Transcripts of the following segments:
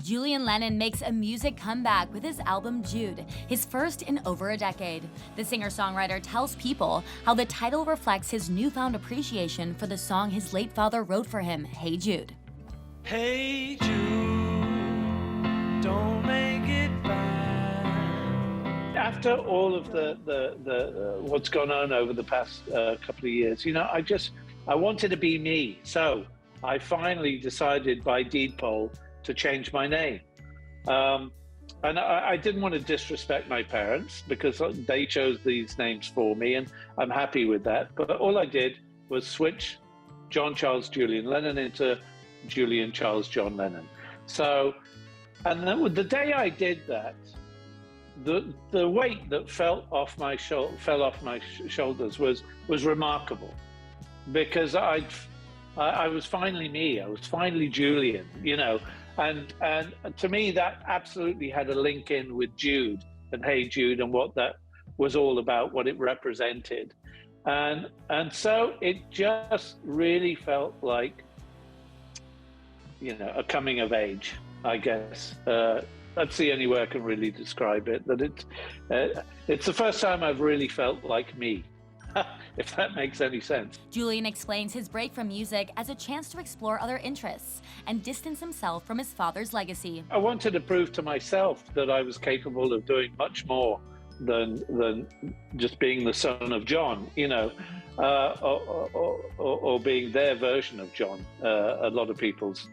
Julian Lennon makes a music comeback with his album Jude, his first in over a decade. The singer-songwriter tells People how the title reflects his newfound appreciation for the song his late father wrote for him, Hey Jude. Hey Jude, don't make it bad. After all of the what's gone on over the past couple of years, I wanted to be me. So I finally decided by deed poll to change my name. And I didn't want to disrespect my parents because they chose these names for me, and I'm happy with that. But all I did was switch John Charles Julian Lennon into Julian Charles John Lennon. So, and then the day I did that, the weight that fell off my shoulders was remarkable, because I was finally me. I was finally Julian, and to me that absolutely had a link in with Jude and Hey Jude and what that was all about, what it represented, and so it just really felt like a coming of age, I guess. That's the only way I can really describe it. That it's the first time I've really felt like me. If that makes any sense. Julian explains his break from music as a chance to explore other interests and distance himself from his father's legacy. I wanted to prove to myself that I was capable of doing much more than just being the son of John, or being their version of John. A lot of people's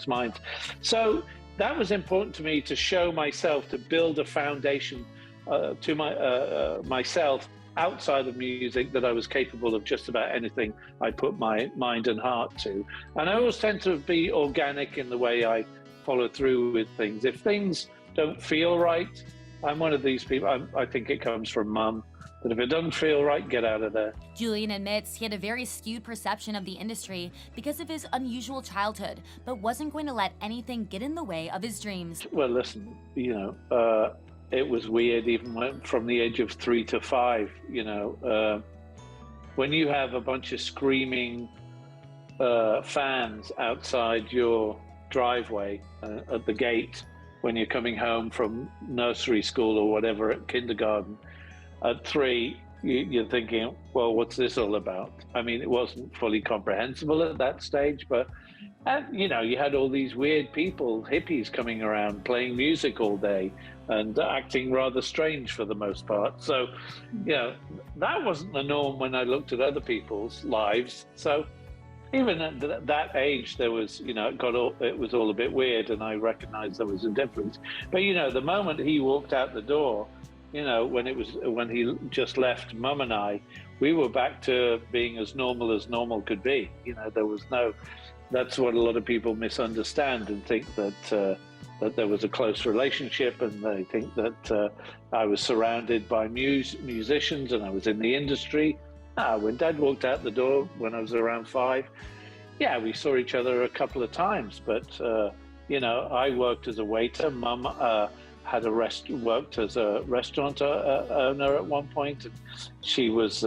minds. So that was important to me, to show myself, to build a foundation to myself outside of music, that I was capable of just about anything I put my mind and heart to. And I always tend to be organic in the way I follow through with things. If things don't feel right, I'm one of these people, I think it comes from mum, that if it doesn't feel right, get out of there. Julian admits he had a very skewed perception of the industry because of his unusual childhood, but wasn't going to let anything get in the way of his dreams. Well, listen, it was weird even from the age of 3 to 5, when you have a bunch of screaming fans outside your driveway at the gate when you're coming home from nursery school or whatever, at kindergarten. At 3, you're thinking, well, what's this all about? I mean, it wasn't fully comprehensible at that stage, but you had all these weird people, hippies, coming around playing music all day and acting rather strange for the most part. So, that wasn't the norm when I looked at other people's lives. So even at that age, there was, it was all a bit weird, and I recognized there was a difference. But, the moment he walked out the door, when he just left Mum and I, we were back to being as normal could be. There was no, that's what a lot of people misunderstand and think that there was a close relationship, and they think that I was surrounded by musicians and I was in the industry. When Dad walked out the door when I was around 5, we saw each other a couple of times, but I worked as a waiter. Mum worked as a restaurant owner at one point, and she was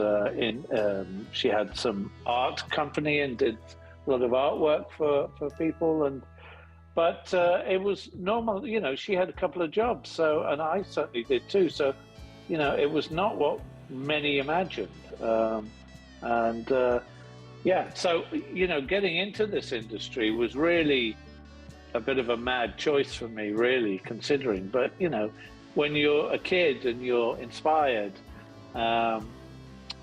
she had some art company and did a lot of artwork for people, but it was normal. She had a couple of jobs, and I certainly did too. So it was not what many imagined. So getting into this industry was really a bit of a mad choice for me, really, considering. But when you're a kid and you're inspired,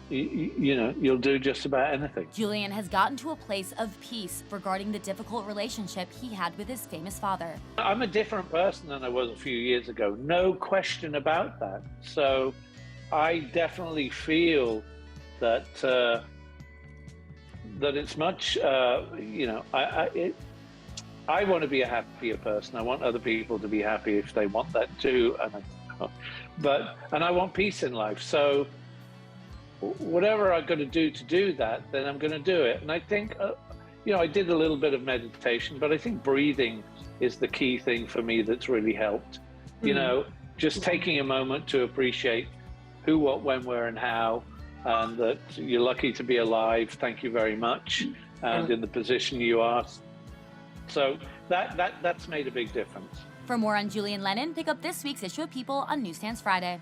you'll do just about anything. Julian has gotten to a place of peace regarding the difficult relationship he had with his famous father. I'm a different person than I was a few years ago, no question about that. So I definitely feel that that it's much, I want to be a happier person. I want other people to be happy if they want that too, and I want peace in life. So whatever I've got to do that, then I'm going to do it. And I think, I did a little bit of meditation, but I think breathing is the key thing for me that's really helped. Just taking a moment to appreciate who, what, when, where, and how, and that you're lucky to be alive. Thank you very much. And in the position you are, So that's made a big difference. For more on Julian Lennon, pick up this week's issue of People on Newsstands Friday.